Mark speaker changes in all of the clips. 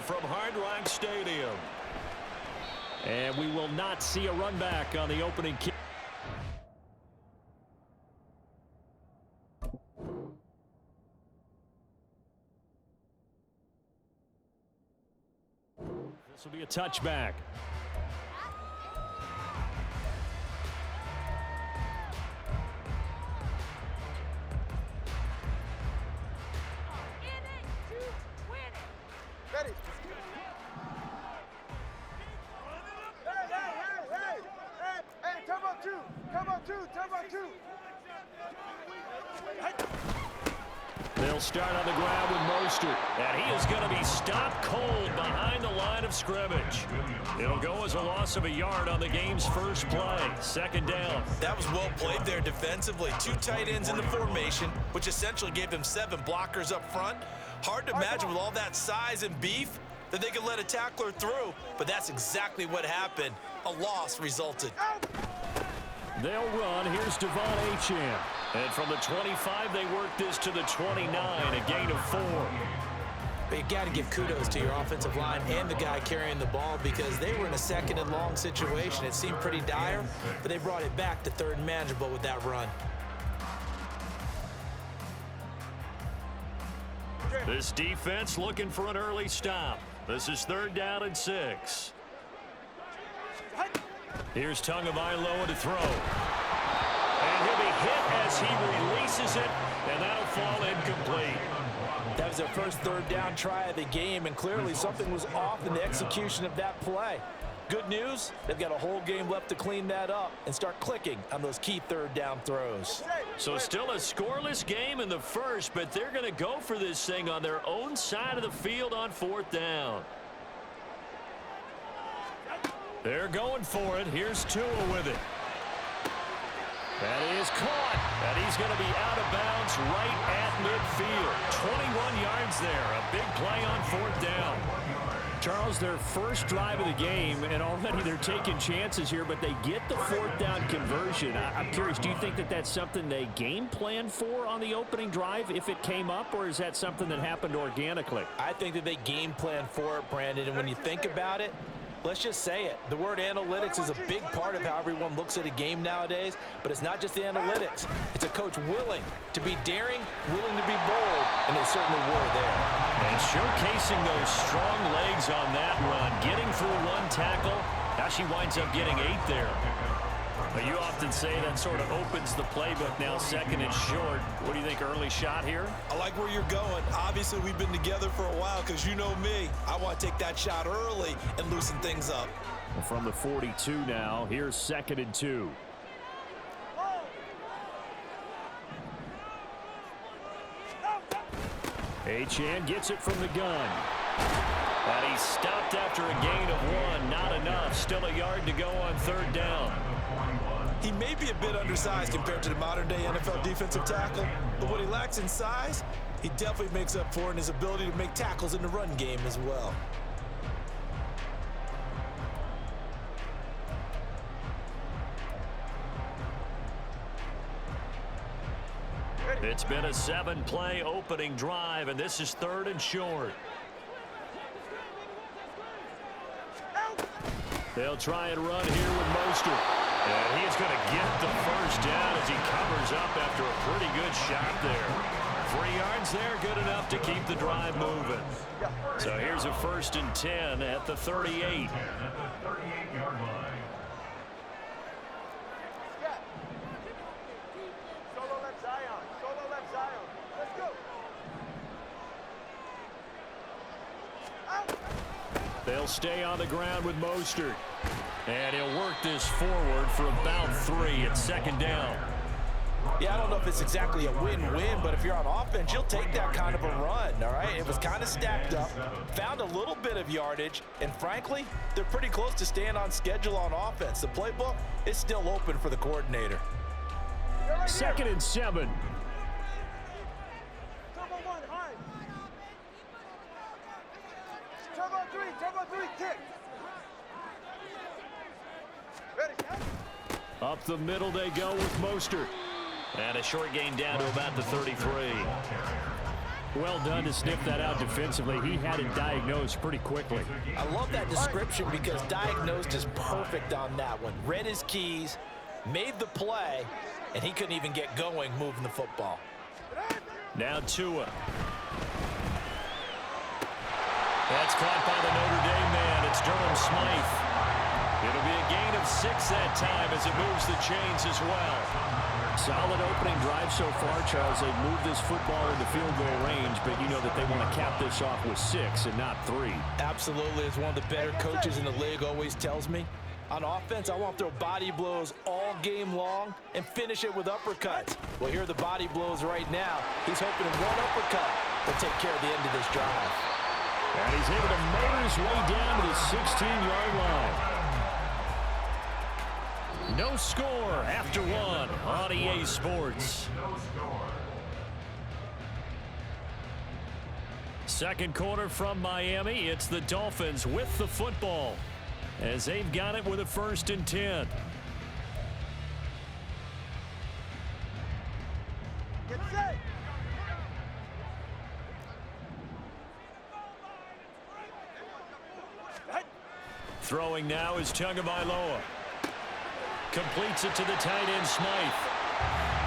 Speaker 1: from Hard Rock Stadium.
Speaker 2: And we will not see a run back on the opening kick. This will be a touchback.
Speaker 3: Ready. Hey, turbo two.
Speaker 2: They'll start on the ground with Mostert. And he is going to be stopped cold behind the line of scrimmage. It'll go as a loss of a yard on the game's first play. Second down.
Speaker 4: That was well played there defensively. 2 tight ends in the formation, which essentially gave them 7 blockers up front. Hard to imagine with all that size and beef that they could let a tackler through, but that's exactly what happened. A loss resulted.
Speaker 2: They'll run. Here's Devon Achane. And from the 25, they work this to the 29, a gain of 4.
Speaker 5: But you got to give kudos to your offensive line and the guy carrying the ball because they were in a second and long situation. It seemed pretty dire, but they brought it back to third and manageable with that run.
Speaker 2: This defense looking for an early stop. This is 3rd down and 6. Here's Tagovailoa to throw. And he'll be hit as he releases it, and that'll fall incomplete.
Speaker 5: That was their first 3rd down try of the game, and clearly something was off in the execution of that play. Good news, they've got a whole game left to clean that up and start clicking on those key 3rd down throws.
Speaker 2: So still a scoreless game in the first, but they're going to go for this thing on their own side of the field on 4th down. They're going for it. Here's Tua with it. That is caught, and he's going to be out of bounds right at midfield. 21 yards there, a big play on 4th down. Charles, their first drive of the game, and already they're taking chances here, but they get the 4th down conversion. I'm curious, do you think that that's something they game planned for on the opening drive if it came up, or is that something that happened organically?
Speaker 5: I think that they game planned for it, Brandon, and when you think about it, let's just say it. The word analytics is a big part of how everyone looks at a game nowadays, but it's not just the analytics. It's a coach willing to be daring, willing to be bold, and they certainly were there.
Speaker 2: And showcasing those strong legs on that run, getting through 1 tackle. Now she winds up getting 8 there. But you often say that sort of opens the playbook now, 2nd and short. What do you think, early shot here?
Speaker 4: I like where you're going. Obviously, we've been together for a while because you know me. I want to take that shot early and loosen things up.
Speaker 2: From the 42 now, here's 2nd and 2. Achane gets it from the gun. And he's stopped after a gain of 1. Not enough. Still a yard to go on 3rd down.
Speaker 4: He may be a bit undersized compared to the modern-day NFL defensive tackle, but what he lacks in size, he definitely makes up for in his ability to make tackles in the run game as well.
Speaker 2: It's been a 7-play opening drive, and this is 3rd and short. They'll try and run here with Mostert. And he's going to get the first down as he covers up after a pretty good shot there. 3 yards there, good enough to keep the drive moving. So here's a 1st and 10 at the 38. They'll stay on the ground with Mostert. And he'll work this forward for about 3 at 2nd down.
Speaker 5: Yeah, I don't know if it's exactly a win-win, but if you're on offense, you'll take that kind of a run, all right? It was kind of stacked up, found a little bit of yardage, and frankly, they're pretty close to staying on schedule on offense. The playbook is still open for the coordinator.
Speaker 2: 2nd and 7.
Speaker 3: Turbo 3, kick. Ready.
Speaker 2: Up the middle they go with Mostert. And a short gain down to about the 33. Well done to sniff that out defensively. He had it diagnosed pretty quickly.
Speaker 5: I love that description because diagnosed is perfect on that one. Read his keys, made the play, and he couldn't even get going moving the football.
Speaker 2: Now Tua. That's caught by the Notre Dame man. It's Durham Smythe. It'll be a gain of 6 that time as it moves the chains as well. Solid opening drive so far, Charles. They've moved this football into field goal range, but you know that they want to cap this off with 6 and not 3.
Speaker 5: Absolutely. As one of the better coaches in the league always tells me, on offense, I want to throw body blows all game long and finish it with uppercuts. Well, here are the body blows right now. He's hoping one uppercut will take care of the end of this drive.
Speaker 2: And he's able to motor his way down to the 16-yard line. No score after 1 on EA Sports. Second quarter from Miami. It's the Dolphins with the football as they've got it with a 1st and 10.
Speaker 3: Get set.
Speaker 2: Throwing now is Tagovailoa. Completes it to the tight end, Smythe.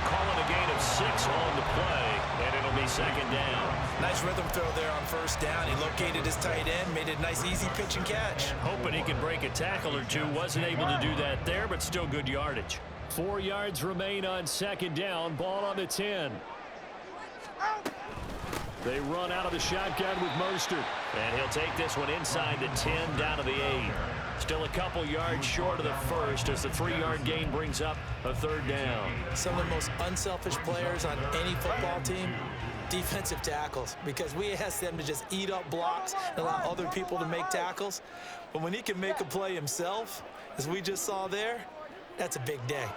Speaker 2: Calling a gain of 6 on the play, and it'll be 2nd down.
Speaker 4: Nice rhythm throw there on 1st down. He located his tight end, made it a nice, easy pitch and catch.
Speaker 2: Hoping he could break a tackle or two. Wasn't able to do that there, but still good yardage. 4 yards remain on 2nd down. Ball on the 10. They run out of the shotgun with Mostert. And he'll take this one inside the 10 down to the 8. Still a couple yards short of the 1st as the 3-yard gain brings up a 3rd down.
Speaker 4: Some of the most unselfish players on any football team, defensive tackles, because we ask them to just eat up blocks and allow other people to make tackles. But when he can make a play himself, as we just saw there, that's a big day.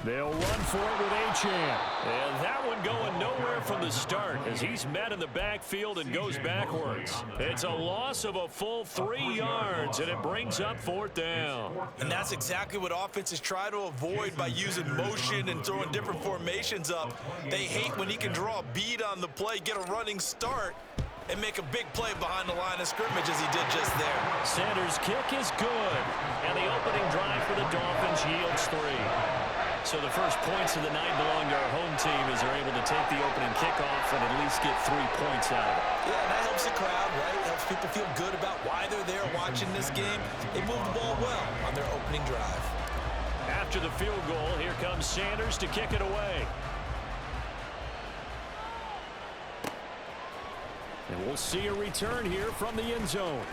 Speaker 2: They'll run for it with Achane. And that one going nowhere from the start as he's met in the backfield and goes backwards. It's a loss of a full 3 yards, and it brings up 4th down.
Speaker 4: And that's exactly what offenses try to avoid by using motion and throwing different formations up. They hate when he can draw a bead on the play, get a running start, and make a big play behind the line of scrimmage as he did just there.
Speaker 2: Sanders' kick is good, and the opening drive for the Dolphins yields 3. So the first points of the night belong to our home team as they're able to take the opening kickoff and at least get 3 points out of it.
Speaker 4: Yeah, and that helps the crowd, right? Helps people feel good about why they're there watching this game. They moved the ball well on their opening drive.
Speaker 2: After the field goal, here comes Sanders to kick it away. And we'll see a return here from the end zone.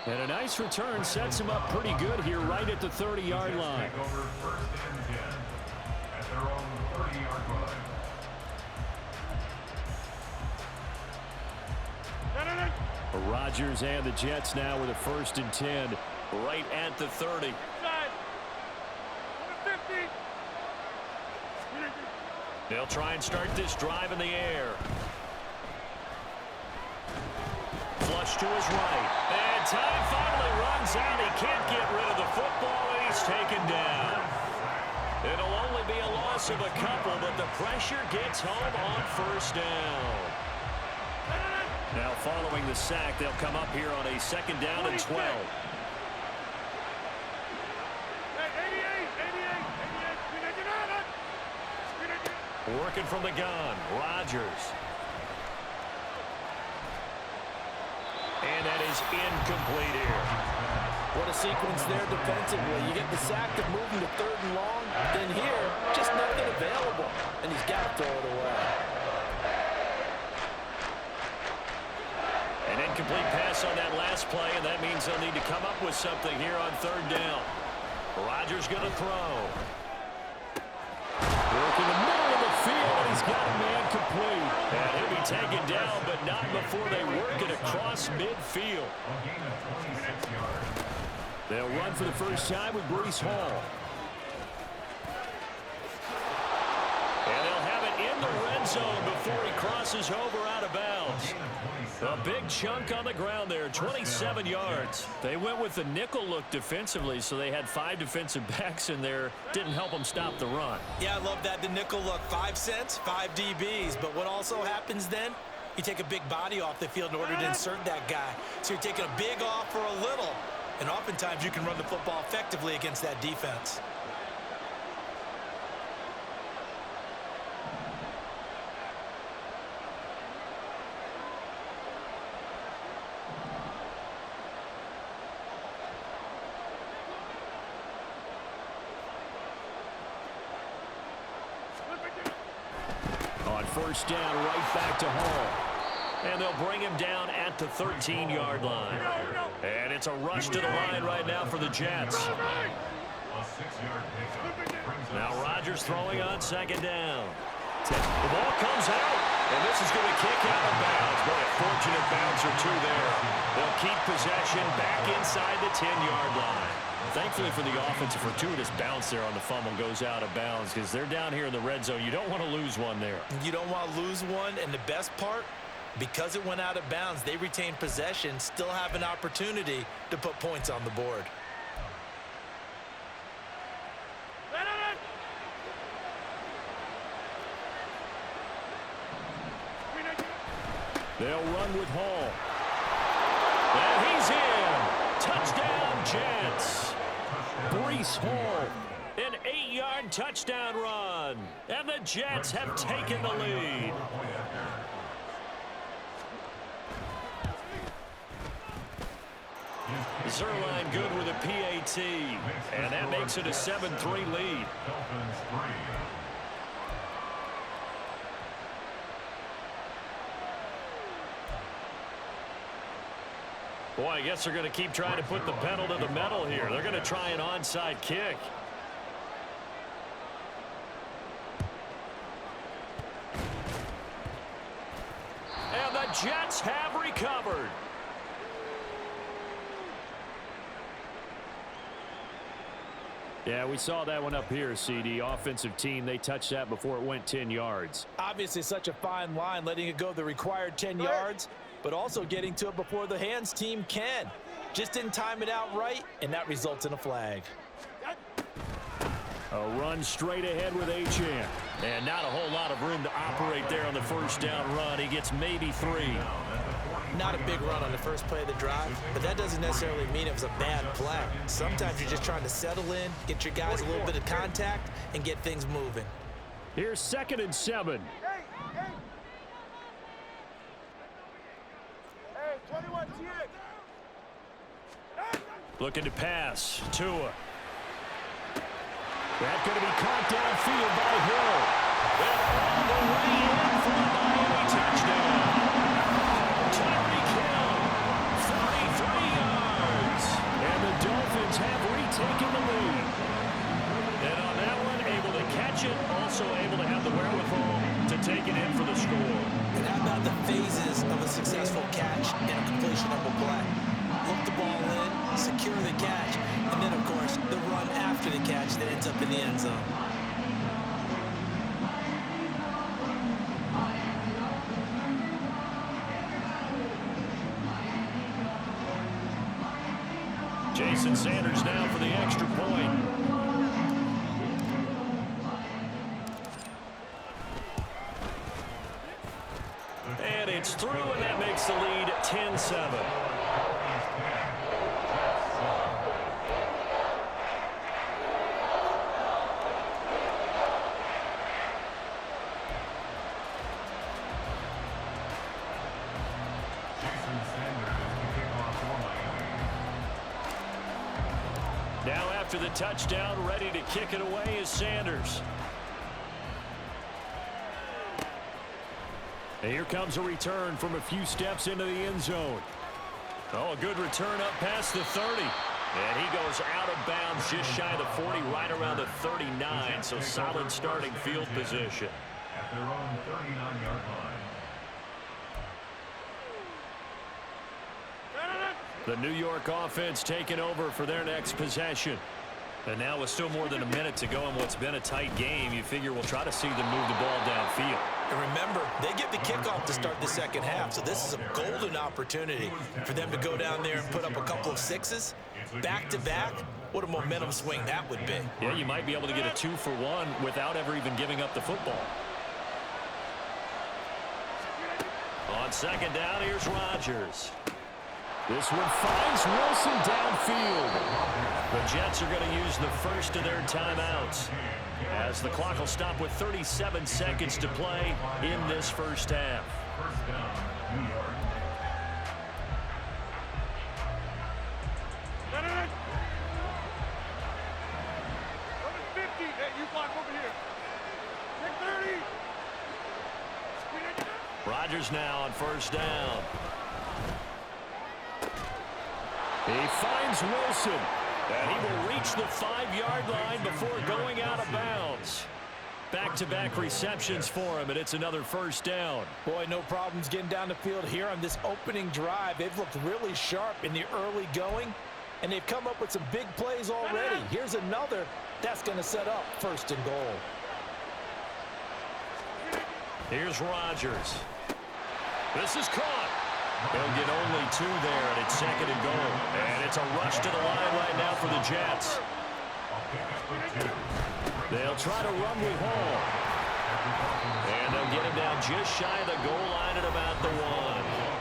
Speaker 2: And a nice return sets him up pretty good here right at the 30-yard line.
Speaker 6: Over 1st and 10 at their own 30-yard line.
Speaker 2: Rodgers and the Jets now with a 1st and 10 right at the 30. They'll try and start this drive in the air. Flush to his right. And time finally runs out. He can't get rid of the football, and he's taken down. It'll only be a loss of a couple, but the pressure gets home on 1st down. Now following the sack, they'll come up here on a 2nd down and 12. Working from the gun, Rodgers. And that is incomplete here.
Speaker 5: What a sequence there defensively. You get the sack to move him to 3rd and long. Then here, just nothing available. And he's got to throw it away.
Speaker 2: An incomplete pass on that last play, and that means they'll need to come up with something here on 3rd down. Rodgers going to throw. Work in the middle of the field, and he's got a man complete. And he'll be taken down, but not before they work it across midfield. They'll run for the first time with Breece Hall. And they'll have it in the red zone before he crosses over out of bounds. A big chunk on the ground there, 27 yards. They went with the nickel look defensively, so they had 5 defensive backs in there. Didn't help them stop the run.
Speaker 4: Yeah, I love that. The nickel look, 5 cents, 5 DBs. But what also happens then? You take a big body off the field in order to insert that guy. So you're taking a big off for a little. And oftentimes you can run the football effectively against that defense.
Speaker 2: On first down, right back to Hall. And they'll bring him down at the 13-yard line. And it's a rush to the line right now for the Jets.
Speaker 6: A 6-yard pickup.
Speaker 2: Now Rodgers throwing on second down. The ball comes out, and this is going to kick out of bounds. Boy, a fortunate bounce or two there. They'll keep possession back inside the 10-yard line. Thankfully for the offense, a fortuitous bounce there on the fumble goes out of bounds because they're down here in the red zone. You don't want to lose one there.
Speaker 4: You don't want to lose one, and the best part, because it went out of bounds, they retain possession, still have an opportunity to put points on the board.
Speaker 2: They'll run with Hall. And he's in. Touchdown, Jets. Breece Hall, an 8-yard touchdown run. And the Jets have taken the lead. Zerline good with a PAT. And that makes it a 7-3 lead.
Speaker 6: Dolphins 3.
Speaker 2: Boy, I guess they're going to keep trying to put the pedal to the metal here. They're going to try an onside kick. And the Jets have recovered. Yeah, we saw that one up here, CD. Offensive team, they touched that before it went 10 yards.
Speaker 5: Obviously such a fine line, letting it go the required 10 yards, but also getting to it before the hands team can. Just didn't time it out right, and that results in a flag.
Speaker 2: A run straight ahead with H2H. And not a whole lot of room to operate there on the first down run. He gets maybe 3.
Speaker 4: Not a big run on the first play of the drive, but that doesn't necessarily mean it was a bad play. Sometimes you're just trying to settle in, get your guys a little bit of contact, and get things moving.
Speaker 2: Here's 2nd and 7.
Speaker 3: Hey, 21 TX.
Speaker 2: Looking to pass. Tua. That's going to be caught downfield by Hill. And all the way in for a Miami touchdown. Tyreek Hill, 43 yards. And the Dolphins have retaken the lead. And on that one, able to catch it, also able to have the wherewithal to take it in for the score.
Speaker 4: And how about the phases of a successful catch and a completion of a play? Look the ball in, secure the catch, and then, of course, the run after the catch that ends up in the end zone.
Speaker 2: Jason Sanders now for the extra point. And it's through, and that makes the lead 10-7. Now after the touchdown, ready to kick it away is Sanders. And here comes a return from a few steps into the end zone. Oh, a good return up past the 30. And he goes out of bounds just shy of the 40, right around the 39. So solid starting field position.
Speaker 6: At their own 39-yard line.
Speaker 2: The New York offense taking over for their next possession. And now with still more than a minute to go in what's been a tight game, you figure we'll try to see them move the ball downfield.
Speaker 4: And remember, they get the kickoff to start the second half, so this is a golden opportunity for them to go down there and put up a couple of sixes back-to-back. What a momentum swing that would be.
Speaker 2: Yeah, you might be able to get a 2-for-1 without ever even giving up the football. On second down, here's Rodgers. This one finds Wilson downfield. The Jets are going to use the first of their timeouts, as the clock will stop with 37 seconds to play in this first half.
Speaker 6: First down, New York.
Speaker 3: Number 50. Hey, you block over here. Take 30.
Speaker 2: Rodgers now on first down. He finds Wilson, and he will reach the 5-yard line before going out of bounds. Back-to-back receptions for him, and it's another first down.
Speaker 5: Boy, no problems getting down the field here on this opening drive. They've looked really sharp in the early going, and they've come up with some big plays already. Here's another that's going to set up first and goal.
Speaker 2: Here's Rodgers. This is caught. He'll get only 2 there, and it's second and goal. And it's a rush to the line right now for the Jets. They'll try to run with Hall. And they'll get him down just shy of the goal line at about the 1.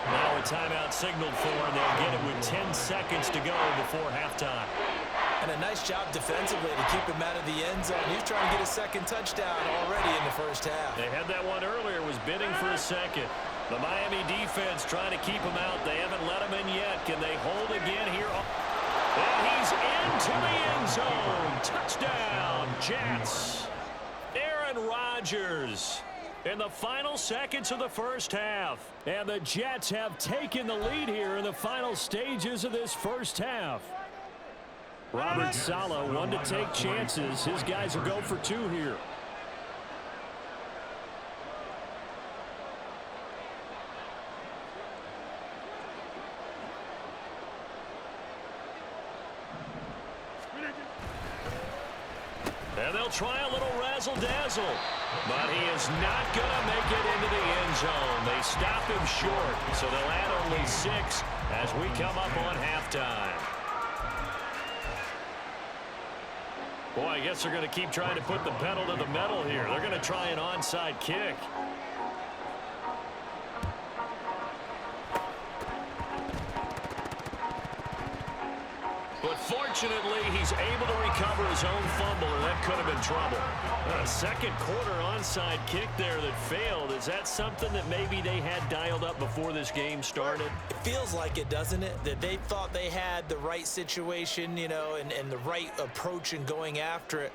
Speaker 2: Now a timeout signaled for him. They'll get it with 10 seconds to go before halftime.
Speaker 4: And a nice job defensively to keep him out of the end zone. He's trying to get a second touchdown already in the first half.
Speaker 2: They had that one earlier, was bidding for a second. The Miami defense trying to keep him out. They haven't let him in yet. Can they hold again here? And he's into the end zone. Touchdown, Jets. Aaron Rodgers in the final seconds of the first half. And the Jets have taken the lead here in the final stages of this first half. Robert Saleh, one to take chances. His guys will go for 2 here. And they'll try a little razzle-dazzle. But he is not going to make it into the end zone. They stop him short, so they'll add only 6 as we come up on halftime. Boy, I guess they're going to keep trying to put the pedal to the metal here. They're going to try an onside kick. But fortunately, he's able to recover his own fumble, and that could have been trouble. A second quarter onside kick there that failed. Is that something that maybe they had dialed up before this game started?
Speaker 4: It feels like it, doesn't it? That they thought they had the right situation, you know, and the right approach in going after it.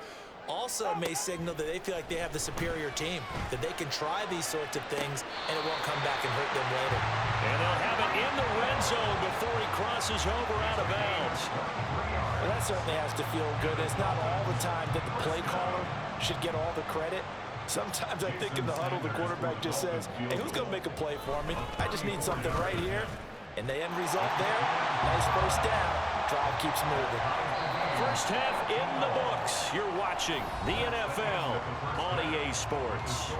Speaker 4: Also may signal that they feel like they have the superior team, that they can try these sorts of things, and it won't come back and hurt them later.
Speaker 2: And they'll have it in the red zone before he crosses over out of bounds.
Speaker 5: Well, that certainly has to feel good. It's not all the time that the play caller should get all the credit. Sometimes I think in the huddle, the quarterback just says, hey, who's going to make a play for me? I just need something right here. And the end result there, nice first down. Drive keeps moving.
Speaker 2: First half in the books. You're watching the NFL on EA Sports.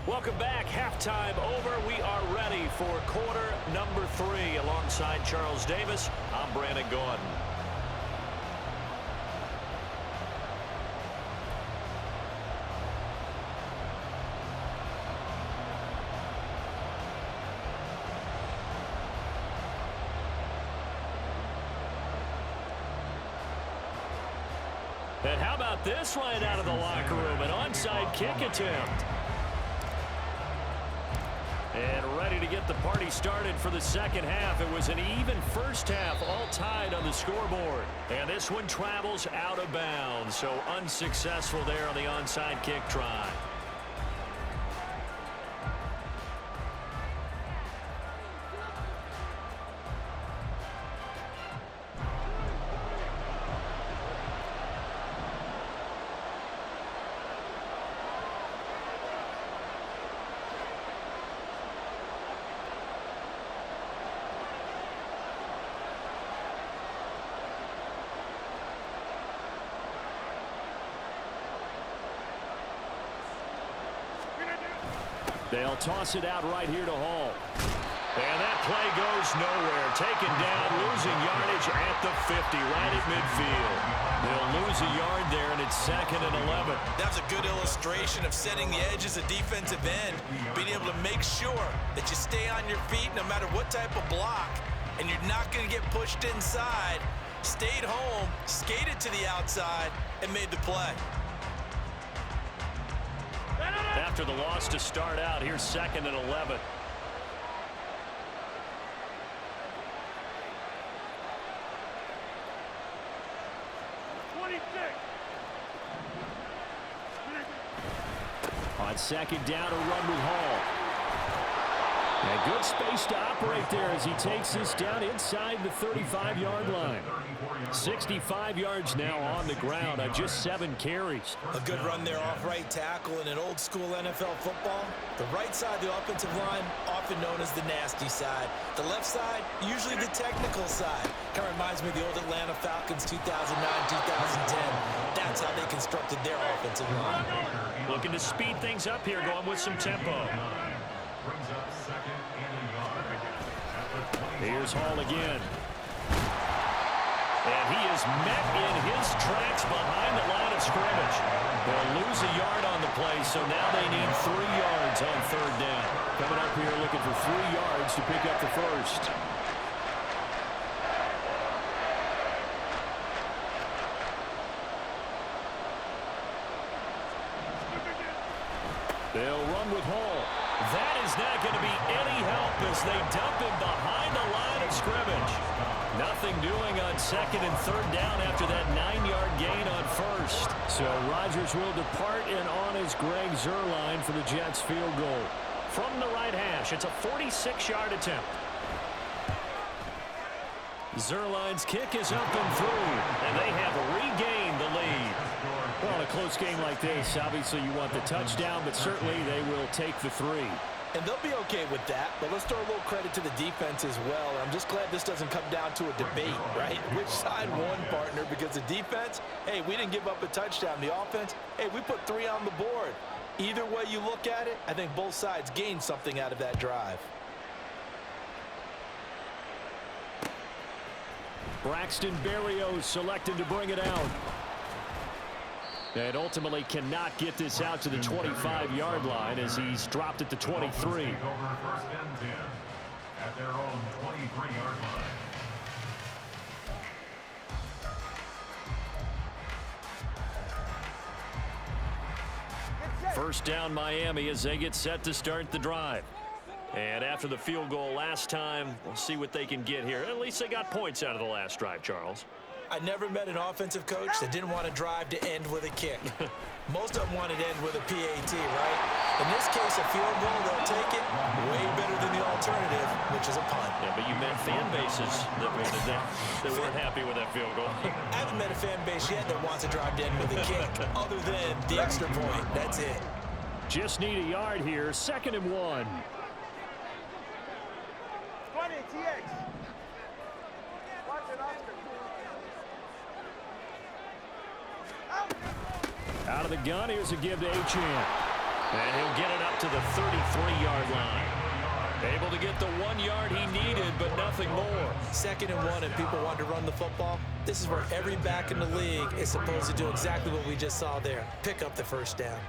Speaker 2: Welcome back. Halftime over. We are ready for quarter number 3. Alongside Charles Davis, I'm Brandon Gordon. And how about this right out of the locker room? An onside kick attempt. And ready to get the party started for the second half. It was an even first half, all tied on the scoreboard. And this one travels out of bounds, so unsuccessful there on the onside kick try. They'll toss it out right here to Hall. And that play goes nowhere. Taken down, losing yardage at the 50, right at midfield. They'll lose a yard there, and it's 2nd and 11.
Speaker 4: That's a good illustration of setting the edge as a defensive end, being able to make sure that you stay on your feet no matter what type of block, and you're not going to get pushed inside. Stayed home, skated to the outside, and made the play.
Speaker 2: After the loss to start out, here's 2nd and 11. On second down, a run with Hall. And good space to operate there as he takes this down inside the 35-yard line. 65 yards now on the ground on just 7 carries.
Speaker 4: A good run there off right tackle in an old-school NFL football. The right side of the offensive line, often known as the nasty side. The left side, usually the technical side. Kind of reminds me of the old Atlanta Falcons 2009-2010. That's how they constructed their offensive line.
Speaker 2: Looking to speed things up here, going with some tempo. Here's Hall again. And he is met in his tracks behind the line of scrimmage. They'll lose a yard on the play, so now they need 3 yards on 3rd down. Coming up here looking for 3 yards to pick up the first. They'll run with Hall. That is not going to be any help as they dump him behind the line of scrimmage. Nothing doing on 2nd and 3rd down after that 9-yard gain on 1st. So Rodgers will depart, and on is Greg Zuerlein for the Jets field goal. From the right hash, it's a 46-yard attempt. Zuerlein's kick is up and through, and they have regained the lead. Well, in a close game like this, obviously you want the touchdown, but certainly they will take the 3.
Speaker 5: And they'll be okay with that, but let's throw a little credit to the defense as well. I'm just glad this doesn't come down to a debate, right? Which side won, partner? Because the defense, hey, we didn't give up a touchdown. The offense, hey, we put 3 on the board. Either way you look at it, I think both sides gained something out of that drive.
Speaker 2: Braxton Berrios selected to bring it out. And ultimately cannot get this out to the 25-yard line as he's dropped at the 23.
Speaker 6: Over 1st and 10 at their own 23-yard line.
Speaker 2: First down Miami as they get set to start the drive. And after the field goal last time, we'll see what they can get here. At least they got points out of the last drive, Charles.
Speaker 4: I never met an offensive coach that didn't want to drive to end with a kick. Most of them wanted to end with a PAT, right? In this case, a field goal, they'll take it way better than the alternative, which is a punt.
Speaker 2: Yeah, but you met fan bases that weren't happy with that field goal.
Speaker 4: I haven't met a fan base yet that wants to drive to end with a kick, other than the extra point. That's it.
Speaker 2: Just need a yard here, 2nd and 1.
Speaker 3: 20, TX. Watch it, Oscar.
Speaker 2: Out of the gun, here's a give to H2H. And he'll get it up to the 33-yard line. Able to get the 1 yard he needed, but nothing more.
Speaker 4: 2nd and 1, and people want to run the football. This is where every back in the league is supposed to do exactly what we just saw there. Pick up the first down.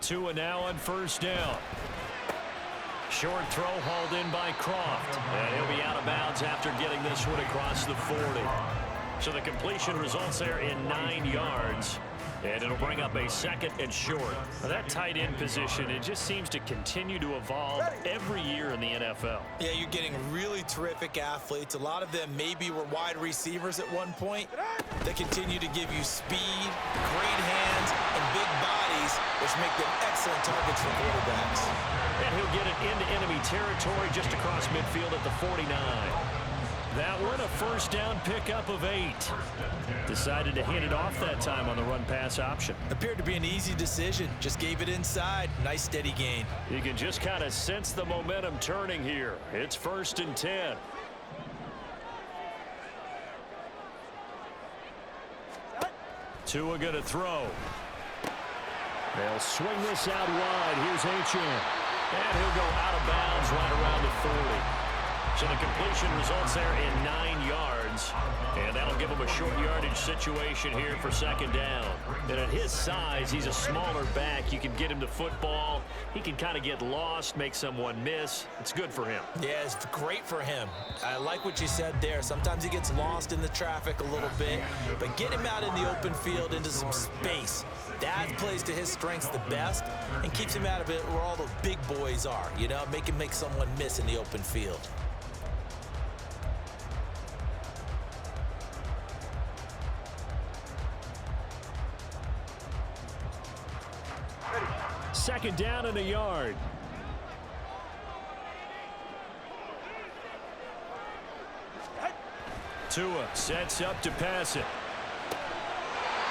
Speaker 2: Tua now on 1st down. Short throw hauled in by Croft. And he'll be out of bounds yards after getting this one across the 40. So the completion results there in 9 yards. And it'll bring up a 2nd and short. Now that tight end position, it just seems to continue to evolve every year in the NFL.
Speaker 4: Yeah, you're getting really terrific athletes. A lot of them maybe were wide receivers at one point. They continue to give you speed, great hands, and big bodies, which make them excellent targets for quarterbacks.
Speaker 2: And he'll get it into enemy territory just across midfield at the 49. That one, a first down pickup of 8. Decided to hand it off that time on the run-pass option.
Speaker 4: Appeared to be an easy decision. Just gave it inside. Nice steady gain.
Speaker 2: You can just kind of sense the momentum turning here. It's 1st and 10. Tua going to throw. They'll swing this out wide. Here's H2H. And he'll go out of bounds right around the 40. So the completion results there in 9 yards. And that'll give him a short yardage situation here for 2nd down. And at his size, he's a smaller back. You can get him the football. He can kind of get lost, make someone miss. It's good for him.
Speaker 4: Yeah, it's great for him. I like what you said there. Sometimes he gets lost in the traffic a little bit. But get him out in the open field into some space. That plays to his strengths the best and keeps him out of it where all the big boys are. You know, make him make someone miss in the open field.
Speaker 2: Second down and a yard. Tua sets up to pass it.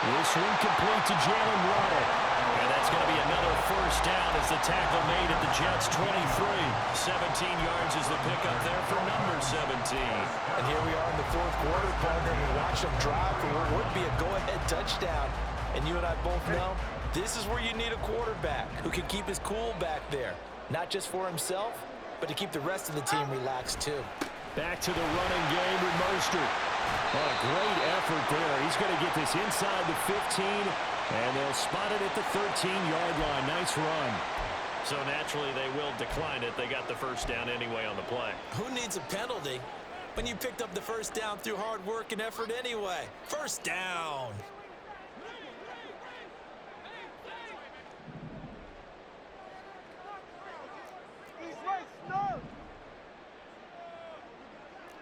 Speaker 2: This one complete to Jalen Waddle. And that's going to be another first down as the tackle made at the Jets' 23. 17 yards is the pickup there for number 17.
Speaker 5: And here we are in the 4th quarter, partner. We watch them drive for what would be a go-ahead touchdown. And you and I both know this is where you need a quarterback who can keep his cool back there. Not just for himself, but to keep the rest of the team relaxed too.
Speaker 2: Back to the running game with Mostert. Oh, a great effort there. He's going to get this inside the 15, and they'll spot it at the 13-yard line. Nice run. So naturally, they will decline it. They got the first down anyway on the play.
Speaker 4: Who needs a penalty when you picked up the first down through hard work and effort anyway? First down.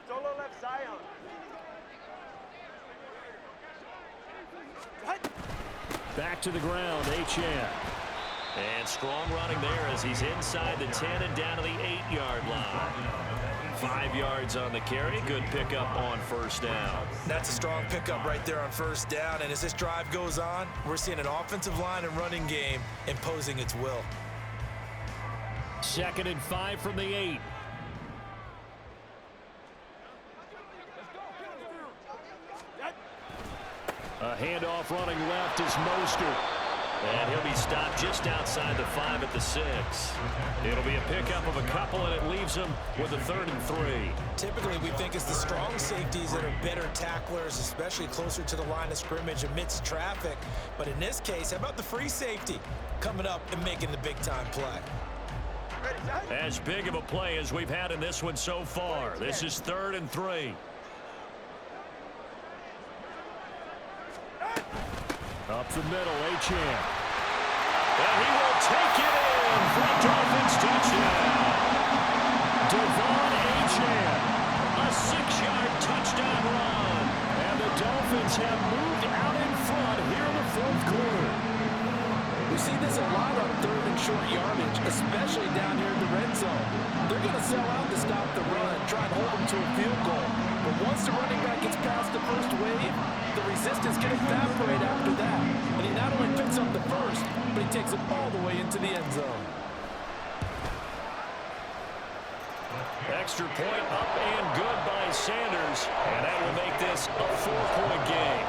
Speaker 3: Solo left Zion.
Speaker 2: Back to the ground, H2H. And strong running there as he's inside the 10 and down to the 8-yard line. 5 yards on the carry. Good pickup on first down.
Speaker 4: That's a strong pickup right there on first down. And as this drive goes on, we're seeing an offensive line and running game imposing its will.
Speaker 2: 2nd and 5 from the 8. A handoff running left is Mostert. And he'll be stopped just outside the 5 at the 6. It'll be a pickup of a couple, and it leaves him with a 3rd and 3.
Speaker 4: Typically, we think it's the strong safeties that are better tacklers, especially closer to the line of scrimmage amidst traffic. But in this case, how about the free safety coming up and making the big-time play?
Speaker 2: As big of a play as we've had in this one so far. This is 3rd and 3. Up the middle, H2H. And he will take it in for a Dolphins touchdown. Devon H2H, a 6-yard touchdown run. And the Dolphins have moved out in front here in the 4th quarter.
Speaker 5: We see this a lot on 3rd and short yardage, especially down here in the red zone. They're going to sell out to stop the run, try and hold them to a field goal. But once the running back gets past the first wave, the resistance can evaporate after that. And he not only picks up the first, but he takes it all the way into the end zone.
Speaker 2: Extra point up and good by Sanders. And that will make this a 4-point game.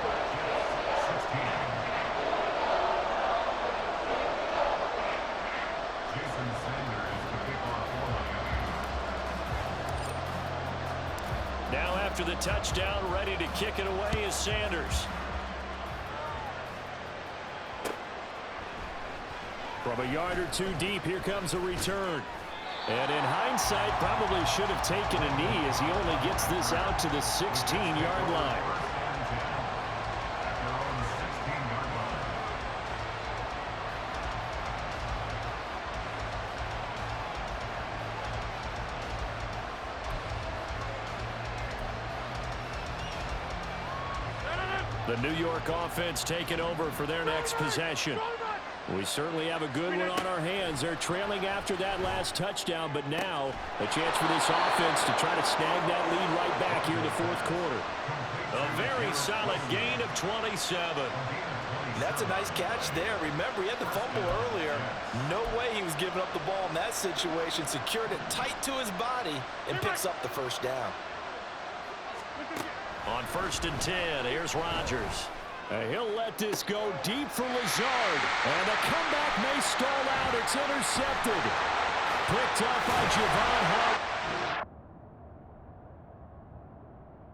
Speaker 2: Now after the touchdown, ready to kick it away is Sanders. From a yard or two deep, here comes a return. And in hindsight, probably should have taken a knee as he only gets this out to the 16-yard line. The New York offense taking over for their next possession. We certainly have a good one on our hands. They're trailing after that last touchdown, but now a chance for this offense to try to snag that lead right back here in the fourth quarter.
Speaker 1: A very solid gain of 27.
Speaker 5: That's a nice catch there. Remember, he had the fumble earlier. No way he was giving up the ball in that situation. Secured it tight to his body and picks up the first down.
Speaker 2: On 1st and 10, here's Rodgers. He'll let this go deep for Lazard. And the comeback may stall out. It's intercepted. Picked up by Javon Hart.